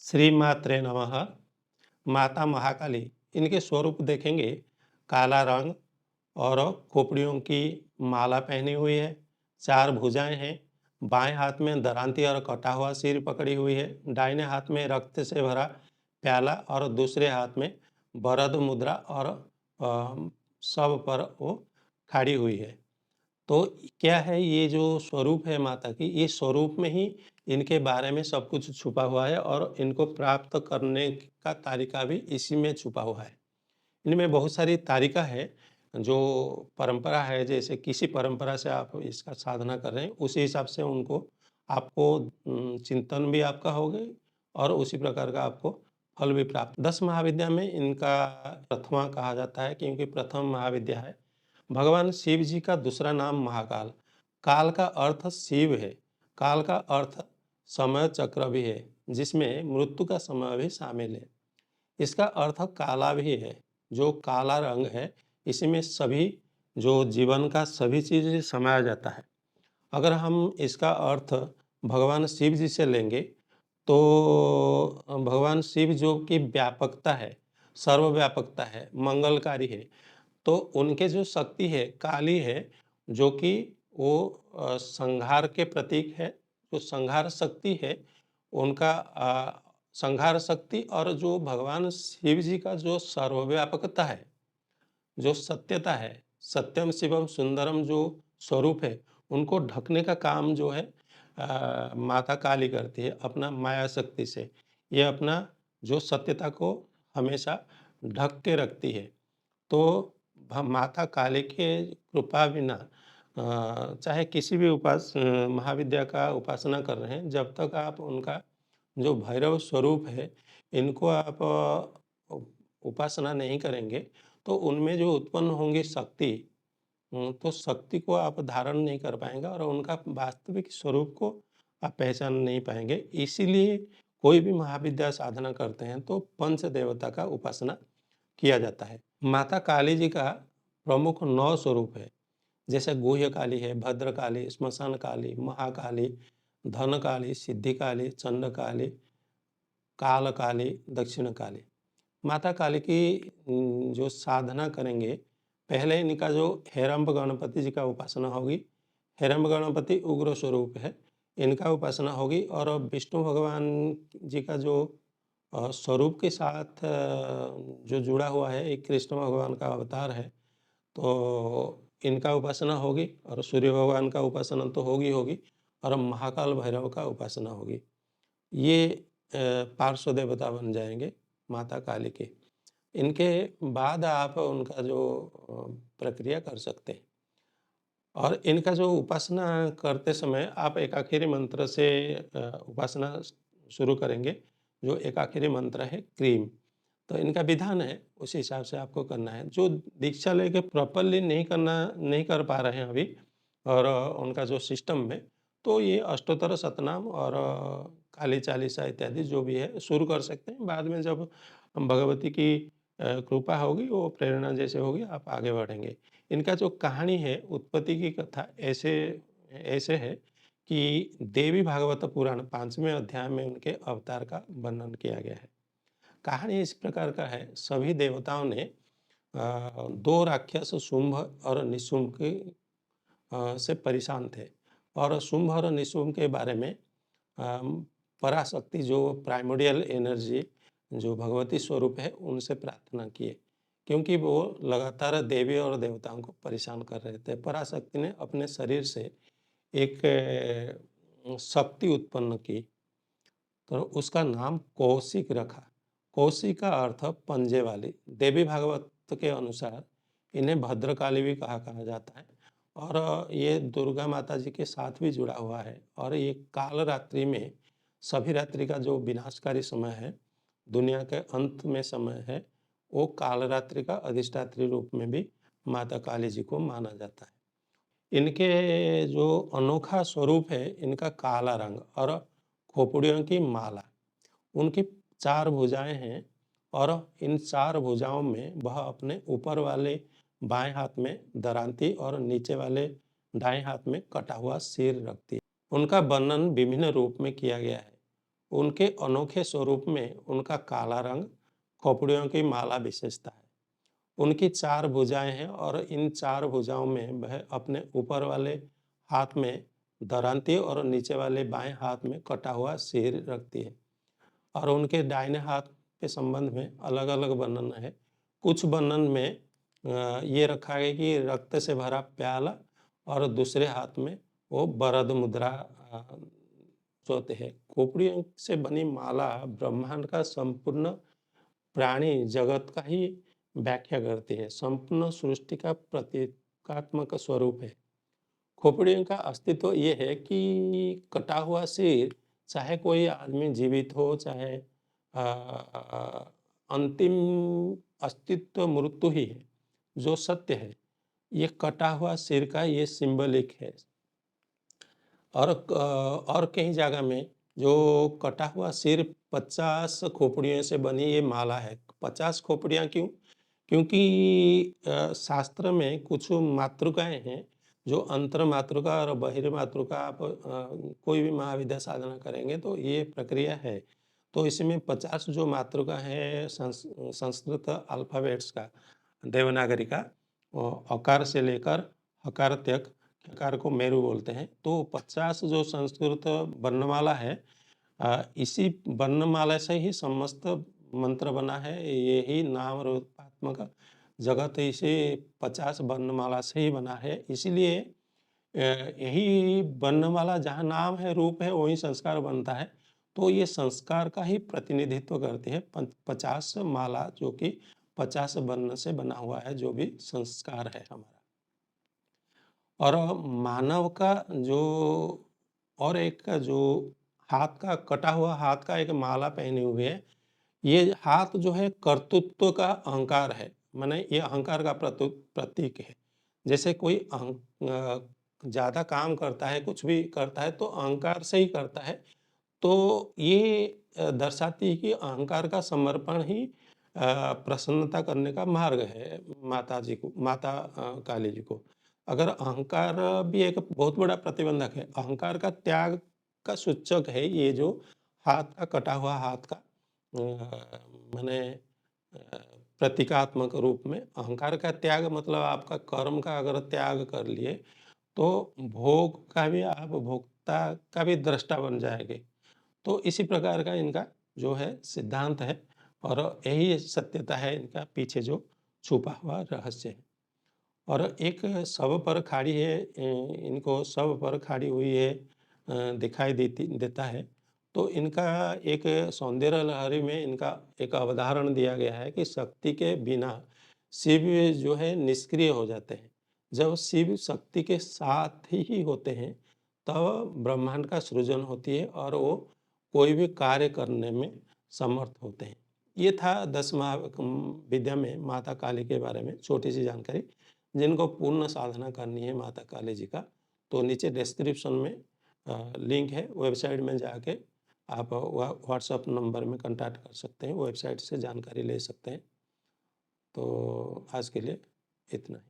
श्री मात्रे नमः। माता महाकाली, इनके स्वरूप देखेंगे, काला रंग और खोपड़ियों की माला पहनी हुई है, 4 भुजाएँ हैं, बाएँ हाथ में दरांती और कटा हुआ सिर पकड़ी हुई है, दाहिने हाथ में रक्त से भरा प्याला और दूसरे हाथ में वरद मुद्रा और सब पर वो खड़ी हुई है। तो क्या है, ये जो स्वरूप है माता की, ये स्वरूप में ही इनके बारे में सब कुछ छुपा हुआ है और इनको प्राप्त करने का तरीका भी इसी में छुपा हुआ है। इनमें बहुत सारी तारिका है, जो परंपरा है, जैसे किसी परंपरा से आप इसका साधना कर रहे हैं, उसी हिसाब से उनको आपको चिंतन भी आपका होगा और उसी प्रकार का आपको फल भी प्राप्त। 10 महाविद्या में इनका प्रथमा कहा जाता है, क्योंकि प्रथम महाविद्या है। भगवान शिव जी का दूसरा नाम महाकाल। काल का अर्थ शिव है। काल का अर्थ समय चक्र भी है, जिसमें मृत्यु का समय भी शामिल है। इसका अर्थ काला भी है, जो काला रंग है, इसी में सभी जो जीवन का सभी चीज़ समाया जाता है। अगर हम इसका अर्थ भगवान शिव जी से लेंगे, तो भगवान शिव जो कि व्यापकता है, सर्वव्यापकता है, मंगलकारी है, तो उनके जो शक्ति है, काली है, जो कि वो संहार के प्रतीक है। जो संहार शक्ति है, उनका संहार शक्ति और जो भगवान शिव जी का जो सर्वव्यापकता है, जो सत्यता है, सत्यम शिवम सुंदरम जो स्वरूप है, उनको ढकने का काम जो है माता काली करती है अपना माया शक्ति से। ये अपना जो सत्यता को हमेशा ढक के रखती है। तो माता काली के कृपा बिना चाहे किसी भी महाविद्या का उपासना कर रहे हैं, जब तक आप उनका जो भैरव स्वरूप है, इनको आप उपासना नहीं करेंगे, तो उनमें जो उत्पन्न होंगी शक्ति, तो शक्ति को आप धारण नहीं कर पाएंगे और उनका वास्तविक स्वरूप को आप पहचान नहीं पाएंगे। इसीलिए कोई भी महाविद्या साधना करते हैं तो पंच देवता का उपासना किया जाता है। माता काली जी का प्रमुख 9 स्वरूप है, जैसे गुह्य काली है, भद्र काली, श्मशान काली, महाकाली, धन काली, सिद्धि काली, चंड काली, काल काली, दक्षिण काली। माता काली की जो साधना करेंगे, पहले इनका जो हेरंब गणपति जी का उपासना होगी। हेरंब गणपति उग्र स्वरूप है, इनका उपासना होगी। और विष्णु भगवान जी का जो स्वरूप के साथ जो जुड़ा हुआ है, एक कृष्ण भगवान का अवतार है, तो इनका उपासना होगी। और सूर्य भगवान का उपासना तो होगी और महाकाल भैरव का उपासना होगी। ये पार्श्व देवता बन जाएंगे माता काली के। इनके बाद आप उनका जो प्रक्रिया कर सकते हैं। और इनका जो उपासना करते समय आप एकाक्षरी मंत्र से उपासना शुरू करेंगे। जो एकाक्षरी मंत्र है क्रीम, तो इनका विधान है, उसी हिसाब से आपको करना है। जो दीक्षा लेके प्रॉपरली नहीं कर पा रहे हैं अभी, और उनका जो सिस्टम में, तो ये अष्टोत्तर शतनाम और काली चालीसा इत्यादि जो भी है शुरू कर सकते हैं। बाद में जब भगवती की कृपा होगी, वो प्रेरणा जैसे होगी, आप आगे बढ़ेंगे। इनका जो कहानी है, उत्पत्ति की कथा ऐसे ऐसे है कि देवी भागवत पुराण 5वें अध्याय में उनके अवतार का वर्णन किया गया है। कहानी इस प्रकार का है, सभी देवताओं ने 2 राक्षस शुंभ और निशुंभ के से परेशान थे। और शुंभ और निशुंभ के बारे में पराशक्ति, जो प्राइमोडियल एनर्जी, जो भगवती स्वरूप है, उनसे प्रार्थना किए, क्योंकि वो लगातार देवी और देवताओं को परेशान कर रहे थे। पराशक्ति ने अपने शरीर से एक शक्ति उत्पन्न की, तो उसका नाम कौशिक रखा। कौशिक का अर्थ पंजे वाली। देवी भागवत के अनुसार इन्हें भद्रकाली भी कहा जाता है। और ये दुर्गा माता जी के साथ भी जुड़ा हुआ है। और ये काल रात्रि में, सभी रात्रि का जो विनाशकारी समय है, दुनिया के अंत में समय है, वो काल रात्रि का अधिष्ठात्री रूप में भी माता काली जी को माना जाता है। इनके जो अनोखा स्वरूप है, इनका काला रंग और खोपड़ियों की माला। उनकी 4 भुजाएं हैं और इन 4 भुजाओं में वह अपने ऊपर वाले बाएं हाथ में दरांती और नीचे वाले दाएं हाथ में कटा हुआ सिर रखती है। उनका वर्णन विभिन्न रूप में किया गया है। उनके अनोखे स्वरूप में उनका काला रंग, खोपड़ियों की माला विशेषता है। उनकी 4 भुजाएँ हैं और इन 4 भुजाओं में वह अपने ऊपर वाले हाथ में दरांती और नीचे वाले बाएँ हाथ में कटा हुआ सिर रखती है। और उनके दाहिने हाथ के संबंध में अलग-अलग वर्णन है। कुछ वर्णन में ये रखा है कि रक्त से भरा प्याला और दूसरे हाथ में वो वरद मुद्रा सोते हैं। खोपड़ियों से बनी माला ब्रह्मांड का संपूर्ण प्राणी जगत का ही व्याख्या करती है, संपूर्ण सृष्टि का प्रतीकात्मक स्वरूप है। खोपड़ियों का अस्तित्व ये है कि कटा हुआ सिर, चाहे कोई आदमी जीवित हो, चाहे अंतिम अस्तित्व मृत्यु ही है, जो सत्य है, ये कटा हुआ सिर का ये सिंबलिक है। और कई जगह में जो कटा हुआ सिर 50 खोपड़ियों से बनी ये माला है। 50 खोपड़ियाँ क्यों? क्योंकि शास्त्र में कुछ मातृकाएँ हैं, जो अंतर मातृका और बहिर्मातृका आप कोई भी महाविद्या साधना करेंगे तो ये प्रक्रिया है। तो इसमें 50 जो मातृका है संस्कृत अल्फ़ाबेट्स का, देवनागरी का, अकार से लेकर हकार तक, हकार को मेरु बोलते हैं। तो 50 जो संस्कृत वर्णमाला है, इसी वर्णमाला से ही समस्त मंत्र बना है। यही नाम रूपात्मक जगत इसे 50 वर्णमाला से ही बना है। इसीलिए यही वर्णमाला जहाँ नाम है, रूप है, वहीं संस्कार बनता है। तो ये संस्कार का ही प्रतिनिधित्व करती है 50 माला, जो कि 50 वर्ण से बना हुआ है, जो भी संस्कार है हमारा। और मानव का जो और एक का जो हाथ का कटा हुआ हाथ का एक माला पहने हुए है, ये हाथ जो है कर्तृत्व का अहंकार है। माने ये अहंकार का प्रतीक है। जैसे कोई ज़्यादा काम करता है, कुछ भी करता है तो अहंकार से ही करता है। तो ये दर्शाती है कि अहंकार का समर्पण ही प्रसन्नता करने का मार्ग है माता जी को, माता काली जी को। अगर अहंकार भी एक बहुत बड़ा प्रतिबंधक है। अहंकार का त्याग का सूचक है ये जो हाथ का कटा हुआ हाथ का माने प्रतीकात्मक रूप में अहंकार का त्याग मतलब आपका कर्म का अगर त्याग कर लिए तो भोग का भी आप भोक्ता का भी दृष्टा बन जाएंगे। तो इसी प्रकार का इनका जो है सिद्धांत है और यही सत्यता है इनका पीछे जो छुपा हुआ रहस्य है। और एक शव पर खाड़ी है, इनको शव पर खाड़ी हुई है दिखाई देता है। तो इनका एक सौंदर्य लहरी में इनका एक अवधारण दिया गया है कि शक्ति के बिना शिव जो है निष्क्रिय हो जाते हैं। जब शिव शक्ति के साथ ही होते हैं तब ब्रह्मांड का सृजन होती है और वो कोई भी कार्य करने में समर्थ होते हैं। ये था 10 महाविद्या में माता काली के बारे में छोटी सी जानकारी। जिनको पूर्ण साधना करनी है माता काली जी का, तो नीचे डिस्क्रिप्शन में लिंक है, वेबसाइट में जाके आप व्हाट्सएप नंबर में कांटेक्ट कर सकते हैं, वेबसाइट से जानकारी ले सकते हैं। तो आज के लिए इतना ही।